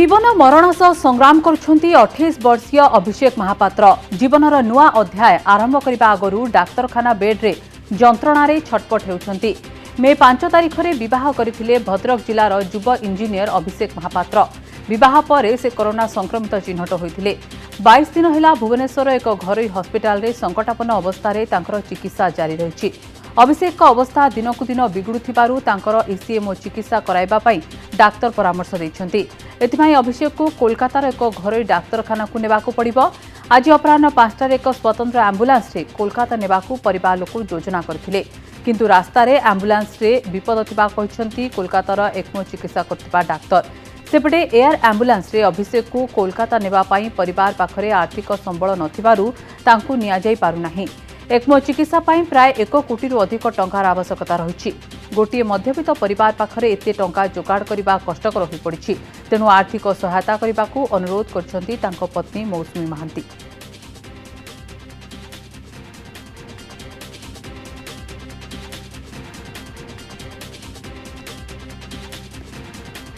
जीवन मरण सह संग्राम करुछंती 28 वर्षीय अभिषेक महापात्र। जीवनर नुआ अध्याय आरंभ करने आगु डाक्तरखाना बेड्रे जंत्रणार छटपट होउछंती। मे 5 तारिख में विवाह करथिले भद्रक जिलार युव इंजीनियर अभिषेक महापात्र। विवाह पर से कोरोना संक्रमित चिन्हट होइथिले। 22 दिन है भुवनेश्वर एक घरोई हस्पिटाल रे संकटापन्न अवस्था चिकित्सा जारी रही। अभिषेक अवस्था दिनकु दिन बिगुड़ुथिबारु तांकर ईसीएमओ चिकित्सा कराइबा पई डाक्तर परामर्श दैछंती। एथिमाई अभिषेक को कोलकातार एक घरोई डाक्तरखाना को नेबाकू पड़िबो। आज अपराह्न 5टार एक स्वतंत्र आंबुलांस रे कोलकाता नेबाकू परिवार लोक योजना करथिले, किंतु रास्तार आंबुलांस रे विपद थिबा कहिसंती कोलकातार एक्मो चिकित्सा करथिबा डाक्तर। सेपटे एयर आंबुलांस रे अभिषेक को कोलकाता नेबा पई परिवार पाखरे आर्थिक संबल नथिबारु तांकू निया जाई पारु नाही। एक्मो चिकित्सा पाई प्राय 1 कोटी अधिक टंकार आवश्यकता रही। गोटे मध्यवित्त परिवार पाखरे एते टंका जोगाड़ करने कष्टकर हो पड़ी। तेणु आर्थिक सहायता करने को अनुरोध करछंती तांको पत्नी मौसुमी महांती।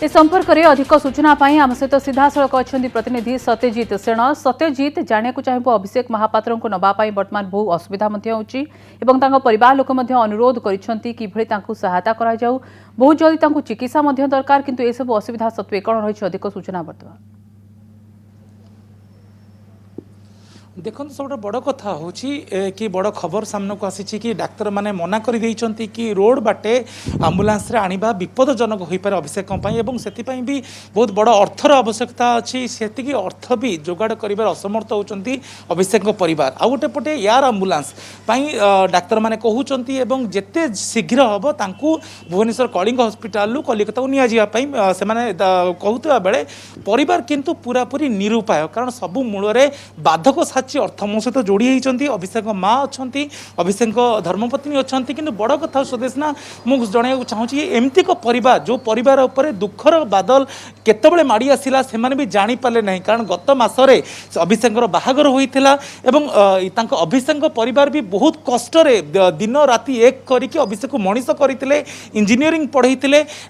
इस संपर्क में अधिक सूचना आम सहित सीधा सड़क अच्छा प्रतिनिधि सत्यजित सेन। सत्यजित जाना चाहबू अभिषेक महापात्र को नवाई बर्तमान बहु असुविधा होती परिवार लोक अनुरोध कर सहायता करा जाऊ। बहुत जल्दी चिकित्सा दरकार, किंतु ये सब असुविधा सत्वे कौन रही अधिक सूचना बर्तमान देखो सब बड़ कथा हूँ कि बड़ खबर सामना को आसी कि डाक्तर माने मना कर देइचंती कि रोड बाटे आंबुलांस रे आनिबा विपदजनक हो पारे अभिषेक भी से बहुत बड़ अर्थर आवश्यकता अच्छी। से अर्थ भी जोगाड़ कर असमर्थ होती अभिषेक परिवार। आ गोटे पटे एयर आंबुलांस डाक्तर माने कहउचंती एवं जेते शीघ्र हम तांकू भुवनेश्वर कलिंग हस्पिटाल कलिकता को निया जिया पई से माने कहउतबा बेले परिवार किंतु पूरा पूरी निरुपाय, कारण सबु मूल रे बाधक अर्थ मो सहित जोड़ी होती। अभिषेक माँ अच्छा, अभिषेक धर्मपत्नी अच्छा, कि बड़ कथा स्वदेश ना मुझे जन चाहूँगी एमती एक परिवार जो परिवार उपर दुखर बादल केतबले माड़ी आसला से भी जानीपारे ना, कारण गत मसरे अभिषेक बाहागर होता एवं अभिषेक परिवार भी बहुत कष्ट दिन राति एक करके अभिषेक को मनीष करते इंजीनियरिंग पढ़ाई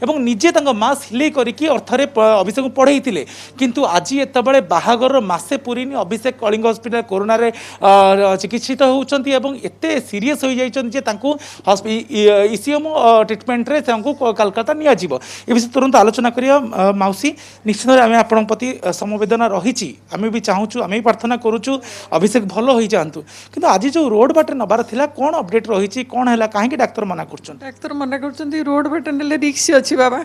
और निजे माँ सिले करके अर्थरे अभिषेक को पढ़ाई, किंतु आज एतबले बाहागर मासे पूरीनी अभिषेक कलिंग हस्पिटाल कोरोना रे चिकित्सित होउचंती एवं एते सीरियस हो जाइचंती जे ईसीएमओ ट्रिटमेंट रे कलकत्ता निया जीवो। ए विषय तुरंत आलोचना करिया माउसी। निश्चित आम आपण प्रति समवेदना रही, आम भी चाहूँ, आम भी प्रार्थना करुचु अभिषेक भल हो जातु, किंतु आज जो रोड बाटे नबार थिला कौन अपडेट रही कौन है कहीं डाक्तर मना कर डाक्तर मना कर रोड बाटे ने रिक्स अच्छी बाबा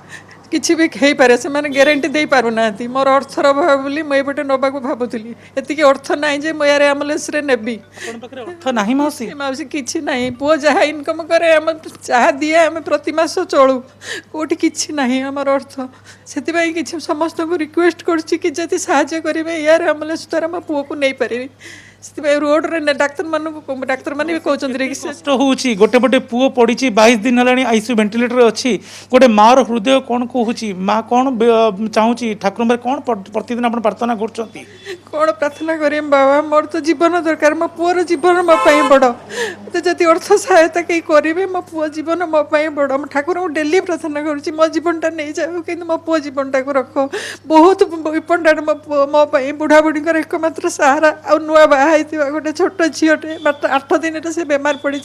किसी भी हो पारे से मैंने ग्यारंटी दे पार ना। मोर अर्थर अभाव बोली मुझे पटे नवा भावुली एतिक अर्थ ना जे मुझे एम्बुलेंस रे नेबी अर्थ ना मौसी मौसी किसी ना पुओ जहाँ इनकम करे जहाँ दिए आम प्रति मास चलू कौटी कि ना आम अर्थ से समस्त को रिक्वेस्ट कर साहाय्य करेंगे एयर एम्बुलेंस द्वारा मो पुओ को नहीं पारि रोड रे डाक्तर माने भी कहते कष्ट होउची। गोटे पटे पुओ पड़ी 22 दिन है आईसीयू वेंटिलेटर अच्छी। गोटे मार हृदय कौन कहूँ माँ कौन चाहूँगी ठाकुर में कौन प्रतिदिन आप प्रार्थना कर कौन प्रार्थना करें बाबा मोर तो जीवन दरकार मो पुअर जीवन मो बड़ मत जब अर्थ सहायता कहीं करेंगे मो पुओ जीवन मो बड़ ठाकुर को डेली प्रार्थना करुँच मो जीवनटा नहीं जाओ कि मो पुओ जीवनटा को रख बहुत इम्पोर्टाट मो बुढ़ा बुढ़ी एकमात्र सहारा आ नुआ गोटे छोट झीटे 8 दिन से बेमार पड़ी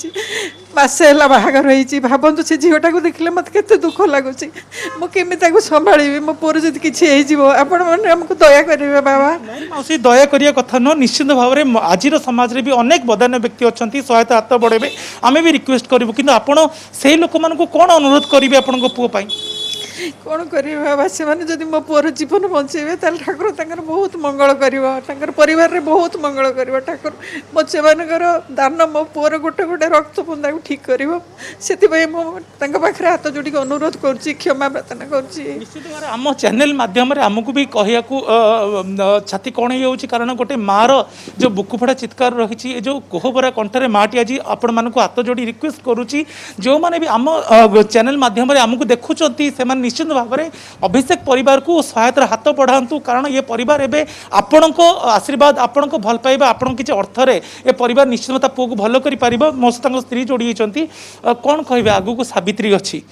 मसे है बाहर होती भावतु से झीटा को देखले मत के दुख लगुच मुझे संभाली मो पुर जब किसी आपको दया करेंगे बाबा। मौसी दया करिया कथा न निश्चित भाव में आज समाज में भी अनेक बदान्य व्यक्ति अच्छा सहायता हाथ बढ़ेबे आम भी रिक्वेस्ट करूँ, कि आपड़ से लोक मानू कौन अनुरोध करेंगे आपण पुओ कौन करेंगे बाबा से मैंने जब मो पुअर जीवन बचेबे ठाकुर तंकर बहुत मंगल कर परिवार रे बहुत मंगल कर ठाकुर मो से दान मो पुअर गोटे गोटे रक्त बुंदा को ठीक कर पाखे हाथ जोड़ी अनुरोध कर क्षमा प्रार्थना करम चैनल माध्यम आमको भी कहया छाती कौन हो कारण गोटे मार जो बुकु फड़ा चित्कार रही जो कोहबरा कंठरे माटी आज आपण मानक हाथ जोड़ी रिक्वेस्ट करुच्ची जो मैंने भी आम चैनल माध्यम आमको देखुं से निश्चित भाव में अभिषेक परिवार को सहायतार हाथ बढ़ातु, कारण ये परिवार एवं आपण आशीर्वाद आपण भल पाइबा आपण किसी अर्थरे ये परिवार निश्चित पुओ को भल कर मो सहित स्त्री जोड़ी होती कौन कहे आगू को सावित्री अच्छी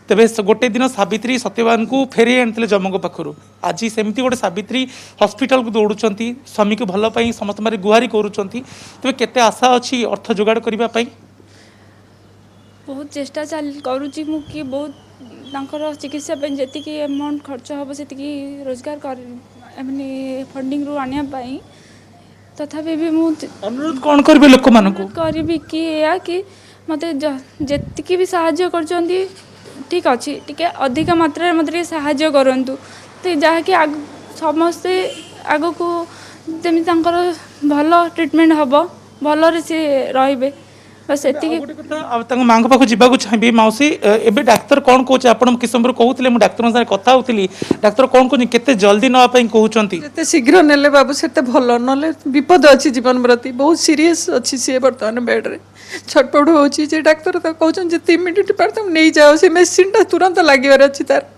तेबे गोटे दिन सावित्री सत्यवान को फेरे आनी जमक पाखर आज सेमती गोटे सावित्री हॉस्पिटल को दौड़ुंट स्वामी को भल पाई समस्त मारे गुहारी करुँच तेज केते आशा अच्छी अर्थ जोगाड़ करने बहुत चेष्टा करुँची मु कि बहुत तांकर चिकित्सा जी अमाउंट खर्च हम से रोजगार कर माने फंडिंग रू आने तथापि भी मुझे अनुरोध कौन करेंगे लोक मान करी कि या कि मत जी भी साहाय्य कर ठीक अच्छे टी अधिक मात्रा मत साहाय्य करूँ तो जहाँकि समस्ते आग को जमी भल ट्रिटमेंट हम भल सी रे बस माँ पाक जावाक चाहिए मौसी एबे डाक्तर कौन कौन आप किस समय कहते मुझे डाक्तर साथ कथा होती डाक्तर कौन कौन केते जल्दी नापी कहते जिते शीघ्र नेले बाबू से भल ना विपद अच्छी जीवन प्रति बहुत सीरीयस अच्छी सी बर्तमान बेड्रे छटपट हो डाक्तर तो कहते जिते इमिडिएट पार नहीं जाओ से मेसीनटा तुरंत लगे अच्छी तार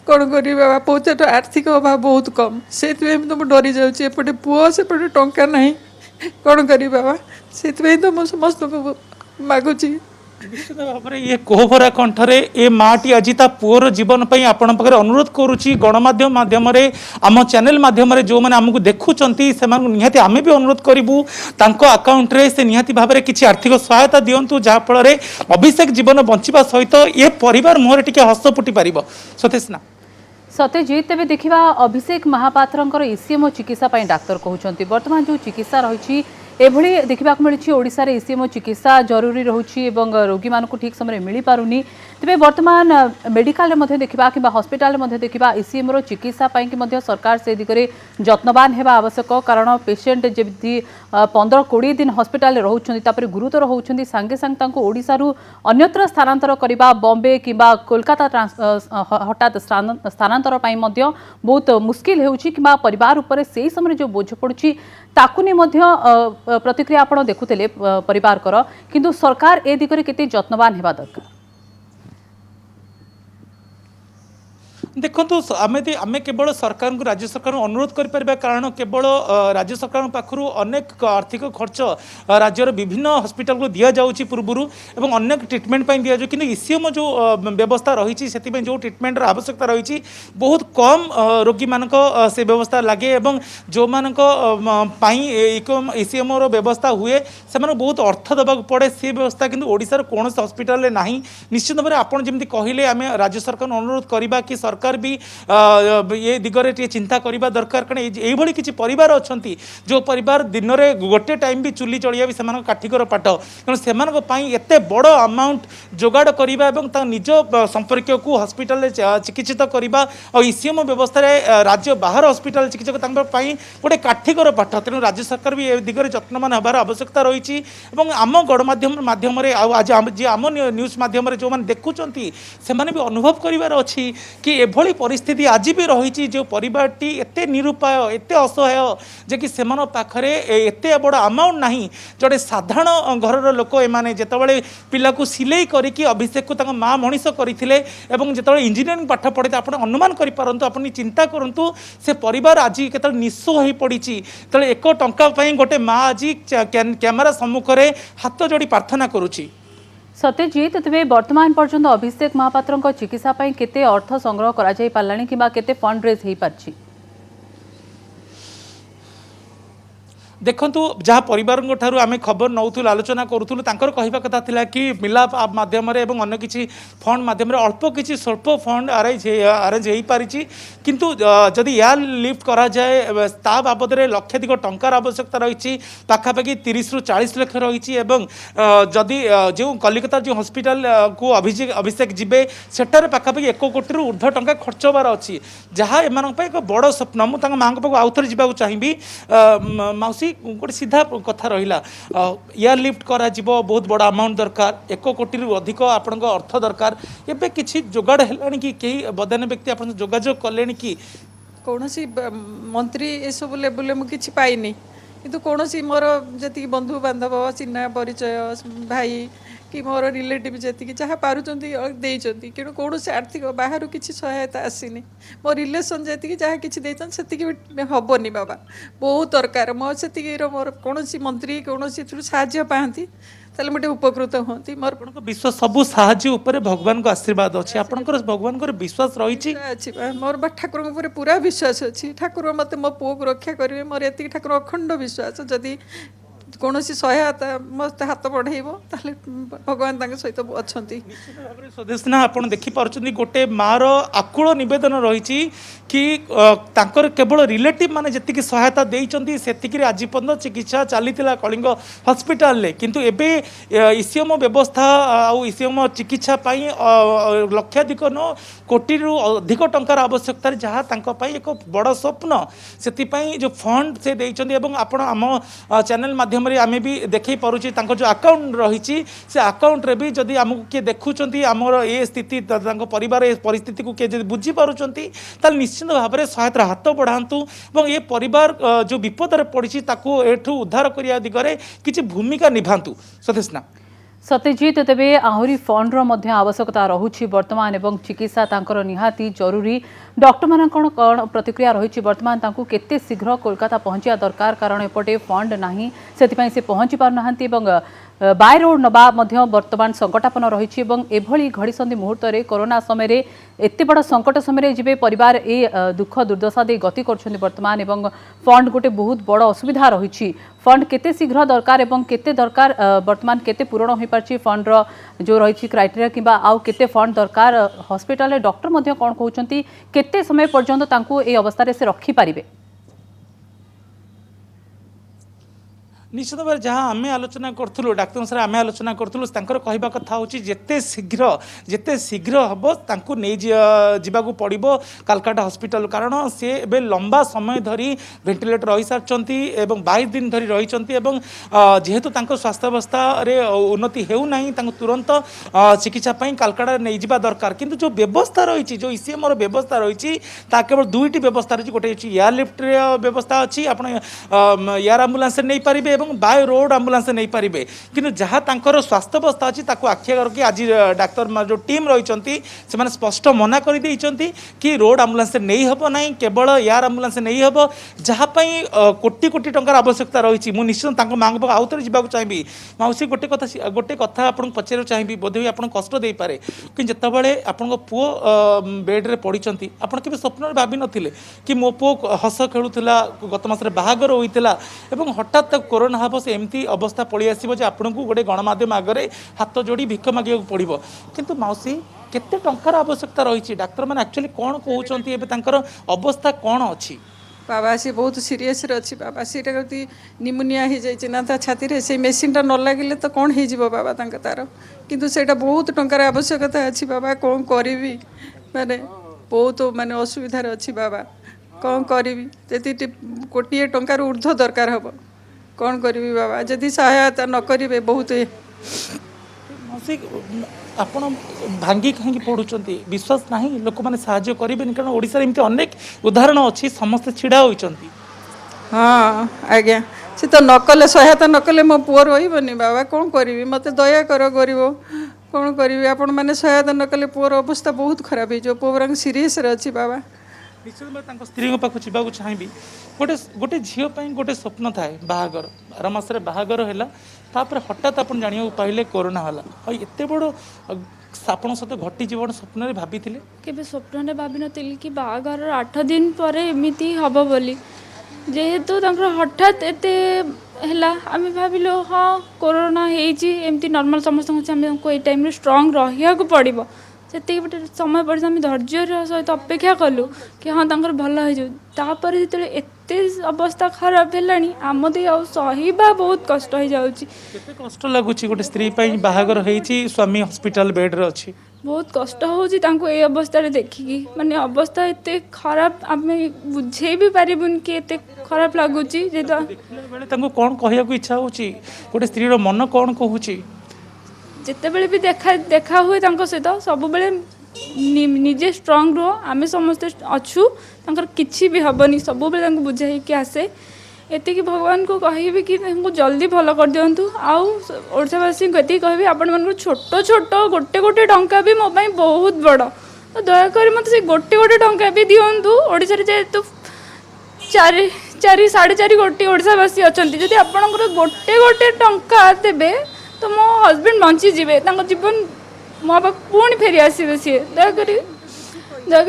कौन कर बाबा बहुत आर्थिक अभाव बहुत कम से तो डरी जापटे पुओ सेपटे टंका ना कौन कर बाबा से तो मुझे समस्त को मागुची निश्चित भाव में ये कोहभरा कंठरे ए माटी आज ता पुअर जीवन पर आपण पाखे अनुरोध करुच्ची गणमाध्यम माध्यम आम चैनल माध्यम जो मैंने आमको देखुंट से निहाती आम भी अनुरोध करूँ अकाउंट रे से निहाती भाव में किसी आर्थिक सहायता दिंतु जहाँफल अभिषेक जीवन बंचा सहित ये परिवार मुहर टी हस फुटी पार सतेश ना सत्यजित तेज देखा अभिषेक महापात्र ईसीएमओ चिकित्सा डाक्तर कहते बर्तमान जो चिकित्सा रही एभली देखा मिली ओडिशा रे ईसीएमओ चिकित्सा जरूरी रोची रोगी मानक ठीक समय मिल पारुनी तेरे बर्तमान मेडिकल देखा कि हस्पिटाल देखा ईसीएमओ चिकित्सा कि सरकार से दिगरे जत्नवान होगा आवश्यक कारण पेसेंट जमी 15-20 दिन हस्पिटाल रोचे गुरुतर होती सांगे सांगे ओडिशा अन्यत्र स्थानांतर करने बॉम्बे कि कोलकाता हठात स्थानांतर बहुत मुस्किल होउछि कि परिवार उपर से समय जो बोझ पड़ुछि ताकु नहीं प्रतिक्रिया आपण देखुले परिवार किंतु सरकार ए दिगरे केते जत्नवान हेबा दरकार देखो आम केवल सरकार को राज्य सरकार अनुरोध करें कारण केवल राज्य सरकार पाखु अनेक आर्थिक खर्च राज्यर विभिन्न हस्पिटाल को दि जाऊँगी पूर्वर और अनेक ट्रिटमेंट दि जाए कि ईसीएम जो व्यवस्था रही से जो ट्रिटमेंट आवश्यकता रही बहुत कम रोगी मान से व्यवस्था लगे और जो मान ईसीएम व्यवस्था हुए से बहुत अर्थ देवाक पड़े से व्यवस्था कि ओडिशार कौन हस्पिटाल ना निश्चित भाव में आपड़ जमी कहले आम राज्य सरकार अनुरोध करवा कि सरकार भी ये दिगरे टे चिंता करबा दरकार कारण ये किसी परिवार अच्छा जो परिवार दिन में गोटे टाइम भी चुली चलिया भी से काठिकर पाठ तेणु से एत बड़ अमाउंट जोगाड़ करवा निज संपर्क को हस्पिटाल चिकित्सित करवा और ईसीएम व्यवस्था राज्य बाहर हस्पिटाल चिकित्सक गोटे काठिकर पाठ तेणु राज्य सरकार भी ए दिगरे जत्नवान होबार आवश्यकता रही आम गणमाध्यम माध्यम आज जी आम न्यूज माध्यम जो मैंने देखुं से भी अनुभव करार अच्छी कि एभली परिस्थिति आज भी रही जो परिवारटी एत निरुपाय एत असहाय जे कि से पाखरे एत बड़ अमाउंट ना जोड़े साधारण घर लोक एमाने जितेबाला पिला को सिलाई करके अभिषेक को माँ मनीष करते जो इंजीनियरिंग पाठ पढ़े आप अनुमान करूँ अपनी चिंता करूँ से परिवार आज के निस्व हो पड़ी तो 1 टंका गोटे माँ आज कैमेरा सम्मुख में हाथ जोड़ी प्रार्थना करुच्ची सत्यजित तेज वर्तमान पर्यंत अभिषेक महापात्र चिकित्सा केते अर्थ संग्रह करा जाई पारलानी किबा केते फंड रेज हो पारछि देखु जहाँ परिवार आम खबर नौलु आलोचना करूँ कहवा कथा थिला कि मिलाप आप माध्यम अन्य किसी फंड माध्यम अल्प किसी स्वल्प फंड अरेंज हो पारी किंतु जदि एयर लिफ्ट करा जाए ता बाबद में लक्षाधिक टंकार आवश्यकता रही पाखापाखि 30 ରୁ 40 लाख रही जदि जो कलिकता जो हॉस्पिटल को अभिषेक जीवे सेठार पाखापाखि 1 कोटी ऊर्ध्व टंका खर्च होबार अच्छी जहाँ एम एक बड़ स्वप्न मुझे माँ पाक आउ थे जावाक चाहिए मौसी गोटे सीधा कथा रहा एयर लिफ्ट करा बहुत बड़ा अमाउंट दरकार 1 कोटी अधिक आपण अर्थ दरकार एबे किछि जोगाड़ है कि कई बदान व्यक्ति आप जोगाजोग कले कि कौन मंत्री ये सब लेवल में किसी पाइनी किंतु कौन मोर जी बंधु बांधव चिन्ह परिचय भाई कि मोर रिलेटिव जी जहाँ पार्टी कि कौन से आर्थिक बाहर किसी सहायता आसनी मो रिलेसन जी जहाँ किसी से हेनी बाबा बहुत दरकार मो से मोर कौन मंत्री कौन साहय पाती ताले मुझे उपकृत होती मोर ଆପଣଙ୍କ ବିଶ୍ୱାସ ସବୁ ସାହାଯ୍ୟ ଉପରେ ଭଗବାନଙ୍କ ଆଶୀର୍ବାଦ ଅଛି ଆପଣଙ୍କର ଭଗବାନଙ୍କର ବିଶ୍ୱାସ ରହିଛି अच्छी मोर बा ठाकुर ऊपर पूरा विश्वास अच्छी ठाकुर मत मो पुओ को रक्षा करेंगे मोर एति ठाकुर अखंड विश्वास जदि कौन सहायता मत हाथ बढ़ेब ताले भगवान सहित अच्छा स्वदेशना आपण देखिपुं गोटे मार आकुल नवेदन रही कि तांकर केवल रिलेटिव माने जी सहायता देती से आज पर्यटन चिकित्सा चली कलिंग हस्पिटाल किंतु एबे ईसीएम व्यवस्था आउ ईसीएम चिकित्सा लक्षाधिक न कोटी अधिक टंकार आवश्यकता जहाँ एक बड़ स्वप्न से जो फंड से देइचंदी एवं आपण आम चैनल माध्यम आम भी देखई पारुची जो अकाउंट रही से अकाउंट रे भी जदि आमको किए देखुं आमर ये स्थिति परिवार परिस्थिति को किए बुझी पारुचंती ताल निश्चित भाव में सहायता हाथ बढ़ातु और ये परिवार जो विपद पड़ी ताकू एठू उद्धार करने दिगरे किसी भूमिका निभातु सतेशना सत्यजित तेबे आहुरी फंड्र मध्य आवश्यकता रहुछि वर्तमान एवं चिकित्सा तांकर निहाती जरूरी डॉक्टर मान कौन कौन प्रतिक्रिया रही वर्तमान तांकु केते शीघ्र कोलकाता पहुंचा दरकार कारण एपटे फंड नाही सेतिपई से पहुंची पार नाहंती एवं बाय रोड नबा मध्य वर्तमान संकटापन रही एभली घड़ीसंधि मुहूर्त में कोरोना समय एत बड़ संकट समय जी परिवार ए दुख दुर्दशा दे गति कर वर्तमान एवं फंड गोटे बहुत बड़ असुविधा रही फंड केते शीघ्र दरकार एवं केते दरकार वर्तमान केते पूरण हो पार्ची फंड्र जो रही क्राइटेरिया किंबा आउ केते फंड दरकार हॉस्पिटल डॉक्टर मध्य कौन कहते केते समय पर्यंत तांकु ए अवस्था से रखी पारिबे निश्चित भाव जहाँ आम आलोचना करूँ डाक्तर सर आम आलोचना करूँ कहवा कथा हूँ जिते शीघ्र हम तांकु नहीं जावाक पड़ो कालकाटा हॉस्पिटल कारण सी ए लंबा समय धरी वेंटिलेटर रही सारी 22 दिन धरी रही जेहेतु स्वास्थ्यावस्था उन्नति होना तुरंत चिकित्सा कालकाटा नहीं जा दरकार किंतु जो व्यवस्था रही जो ईसीएम व्यवस्था रही केवल दुईटी व्यवस्था रही गोटे एयर लिफ्ट व्यवस्था अच्छी आप एयर आंबुलांस नहीं पारे बाय रोड आंबुलांस नहीं पारे कि जहाँ तांकर स्वास्थ्यावस्था अच्छी आखि करके आज डाक्तर जो टीम रही से स्पष्ट मना कर कि रोड आंबुलांस नहीं हम ना केवल एयर आंबुलांस नहीं हम जहाँपाई कोटी कोटी टंकार आवश्यकता रही मुझे निश्चित माँ पाक आउ थे जावाक चाहिए मौसी गोटे कथा आपको पचार चाहिए बोधे आप कष्ट दे पारे कि जितेबाला आपण पुओ बेड्रे पड़ती आपड़ के स्वप्न भावी नथिले कि मो पुओ हस खेलुला गत मासरे बाहागर होता हठात कोरोना हम से एमती अवस्था पलि आसो जे आपन को गोटे गणमाध्यम आगे हाथ जोड़ी भिख मागे पड़ो किंतु मौसी केते टंकार आवश्यकता रही डाक्तर मैंने एक्चुअली कौन कहते हैं अवस्था कौन अच्छी बाबा सी बहुत सीरीयस अच्छी बाबा सीटा कभी निमोनिया हो जाए ना छाती से मेसीनटा न लगे तो कौन हो बाबा तार किंतु सेटा बहुत टंकार आवश्यकता अच्छी बाबा कौन करी माने बहुत माने असुविधा अच्छी बाबा कौन करी जी गोटे टंकार ऊर्ध्व दरकार हम कौन करी बाबा जदि सहायता न करेंगे बहुत आपण भांगी कहीं पढ़ुं विश्वास ना लोक मैंने साहाय्य करेंगे कारण ओडिशा एमती अनेक उदाहरण अच्छी समस्ते छिड़ा होती हाँ आज्ञा से तो नकले सहायता नकले मो पुओ रही बाबा कौन करी मत दया कर गरीब कौन करी आपण मैंने सहायता नकले पुओर अवस्था बहुत खराब हो पुओ सीरीयस अच्छी बाबा निश्चित भाव स्त्री पाक जावाक चाहिए गोटे गोटे झील गोटे स्वप्न थाए बाहागर 12 मासरे बाहागर है तापर हठात आप जाना पाइले कोरोना है और एत बड़ आपण सहित घटी जीवन स्वप्न भाभी केबे स्वप्न भाभी नी कि बाहागर 8 दिन पर एमती हम बोली जेहेतु हठात एत है आम भाविलु हाँ कोरोना होमती नॉर्मल समस्त आमको ये टाइम स्ट्रांग रहा पड़ो से समय पर आम धैर्य सहित अपेक्षा कलु कि हाँ तंकर भल होपर जो एत अवस्था खराब है आम दे सहवा बहुत कष्ट हो जाऊँगी कष्ट लगुच गोटे स्त्री बाहागर स्वामी हॉस्पिटल बेड्रे अच्छी बहुत कष्ट हो अवस्था देखिकी माने अवस्था एत खराब आम बुझे भी पारूनि कि एत खराब लगुच जेहेतु कौन कहू इच्छा हो गोटे स्त्री मन कौन कहूँ जिते बड़े भी देखा हुए सहित सब बेले निजे स्ट्रांग रुह आम समस्ते अच्छु किसी भी हेनी सब बेले बुझाई कि आसे एतिक भगवान को कहि कि जल्दी भल कर दिंतु आशावासी को ये कहि आपण मन छोट छोट गोटे गोटे टंका भी मो बहुत बड़ तो दयाकोरी मत से गोटे गोटे टंका भी दिंतु ओडिशा जेहेतु 4 4 4.5 कोटी ओडिशावासी अच्छा जदि आपणकर गोटे गोटे टंका देवे तो मो हजबैंड बंचीजे जीवन मो बाप पुणी फेरी आसवे सी दयाकोरी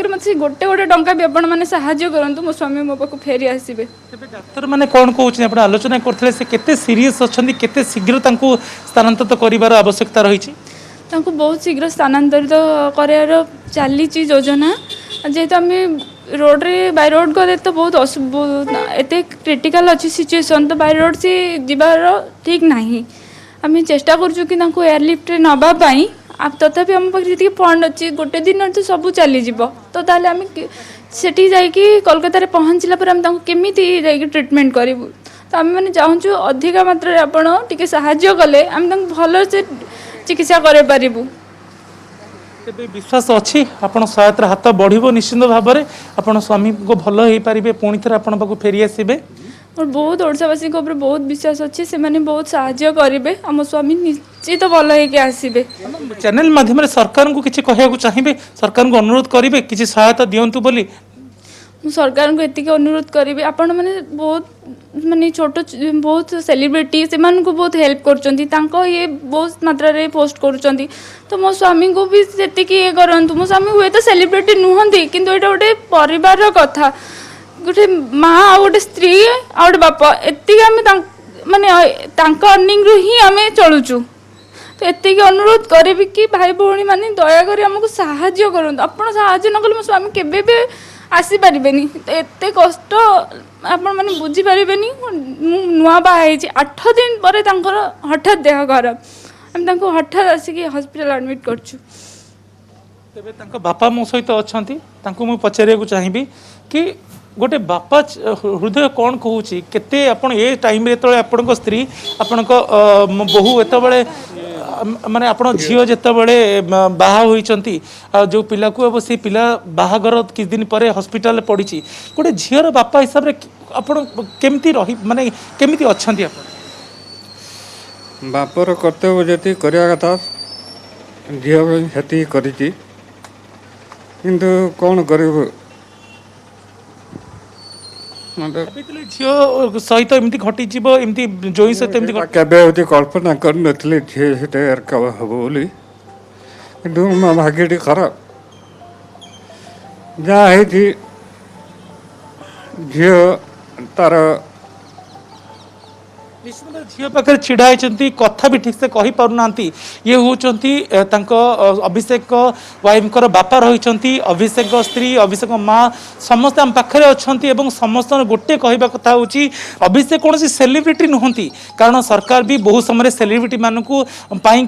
मत गोटे गोटे टंका भी आपण मैंने साहाଯ୍य करंतु मो स्वामी मो पाक फेरी आसवे डाक्तर मैंने कौन कहते आप आलोचना करते से केते सीरीयस अच्छा केते शीघ्र तांको स्थानांतरित करिवार आवश्यकता रही बहुत शीघ्र स्थानांतरित करार चली योजना जेहेतु आम रोड रे बाय रोड गले तो बहुत एत क्रिटिकल अच्छी सिचुएसन तो बाय रोड से जीवार ठीक नहीं आम चेष्टा करूँ कि एयरलिफ्ट नापी आप तथापि आम पाखे जी फंड अच्छी गोटे दिन तो सब चलीज तो ताल आम सेठी जाकि कोलकाता पहुँचला पर आम केमी ट्रिटमेंट करूँ तो आम मैंने चाहूँ अधिका मात्रा आपड़ टे साहाय्य कले आम भल से चिकित्सा करूँ तेरे विश्वास अच्छी आपण सहायतार हाथ बढ़ो निश्चिंत भाव में आपण स्वामी को भल हो पारे पुणी थे आपण पाक फेरी आसबे और बहुत ओडावासी बहुत विश्वास अच्छे से मैंने बहुत साहाय्य करेंगे आम स्वामी निश्चित भल होसबे चैनल माध्यम सरकार को किसी कहना चाहिए सरकार को अनुरोध करेंगे किसी सहायता दिंतु बोली सरकार को एति अनुरोध करी आपण मैंने बहुत माने छोट बहुत सेलिब्रिटी से बहुत हेल्प कर ये बहुत मात्रा रे पोस्ट कर तो मो स्वामी को भी ये करूँ मो स्वामी हुए तो सेलिब्रिटी नुहति किंतु एटा गोटे परिवार कथा गोटे माँ आ गोटे स्त्री आ गोटे बाप एति आम माने अर्निंग रु ही आम चलुचु तो एति अनुरोध करी कि भाई भौणी मैंने दयाकोरी आमको साहाय्य करूँ आपण साहाय्य न कले मो स्वामी केबे भी आसीपारे तो एत कष्ट आपण मैंने बुझीपारे नुआ बाहर 8 दिन पर हठात देह खराब आम हठात आसिक हॉस्पिटल एडमिट करछु तेबे तांको बापा मो सहित अछंती तांको मु पचारिया चाहिए कि गोटे बापा हृदय कौन कहूँ केते आपण ए टाइम रे तो आपण स्त्री आपण बहु एत बड़े माने आपण झील जिते बाहा होती जो पिला को से पिला बाहागर किछ दिन पर हॉस्पिटल पड़ी गोटे झीर बापा हिसाब से आपण केमती रही माने केमती अच्छंती आपण बापर कर्तव्य जी करवा कथा झील करी किंतु कौन कर झील सहित एमती घटी एमती जोई सहित केवे कल्पना कर झील हम बोली कि मो भाग्य खराब जहाँ झील तार झील पाखे छिड़ा होती कथा भी ठीक से कही पारना ये होती अभिषेक वाइफ बापा रही अभिषेक स्त्री अभिषेक माँ समस्त आम पाखे अच्छा समस्त गोटे कहवा कथा हूँ अभिषेक कौन सेलिब्रिटी नुहति कारण सरकार भी बहुत समय सेलिब्रिटी मानक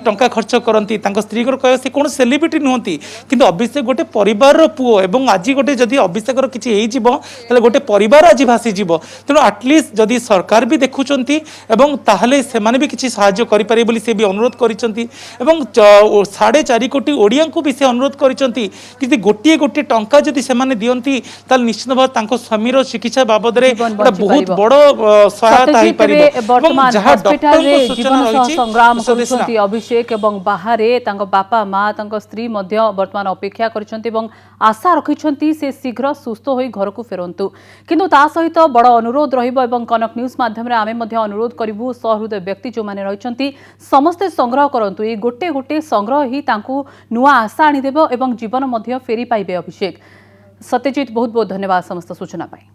टंका खर्च करती स्त्री कह से कौन सेलिब्रिटी नुहति किंतु अभिषेक गोटे परिवार पुओ एवं आज गोटे जदि अभिषेक किसी गोटे परिवार आज भासीज तेणु आटलिस्ट जदि सरकार भी देखुं एवं ताहले सेमाने भी किसी साहाय्य करिपारे बोली से भी अनुरोध करिसंती एवं 4.5 कोटी ओडिया को भी से अनुरोध करिसंती कि गोटे गोटे टंका जदि सेमाने दियंती ताल निश्चित भाव तांको स्वामीर चिकित्सा बाबद रे बहुत बड़ सहायता होई परिबो वर्तमान हॉस्पिटल रे जीवन सह संग्राम करछंती अभिषेक एवं बाहरे तांको बापा माँ तांको स्त्री मध्य वर्तमान अपेक्षा करछंती एवं आशा रखिछंती से शीघ्र सुस्थ होई घर को फेरंतु किंतु ता सहित बड़ अनुरोध रहिबो एवं कनक न्यूज माध्यम रे आमे मध्य अनुरोध करिबु सहृदय व्यक्ति जो माने रहिछंती समस्ते संग्रह करंतु ए गोटे गोटे संग्रह ही तांकु नुआ आशा आनी देबो एवं जीवन मध्य फेरी पाइबे अभिषेक सत्यजित बहुत बहुत धन्यवाद समस्त सूचना पाई।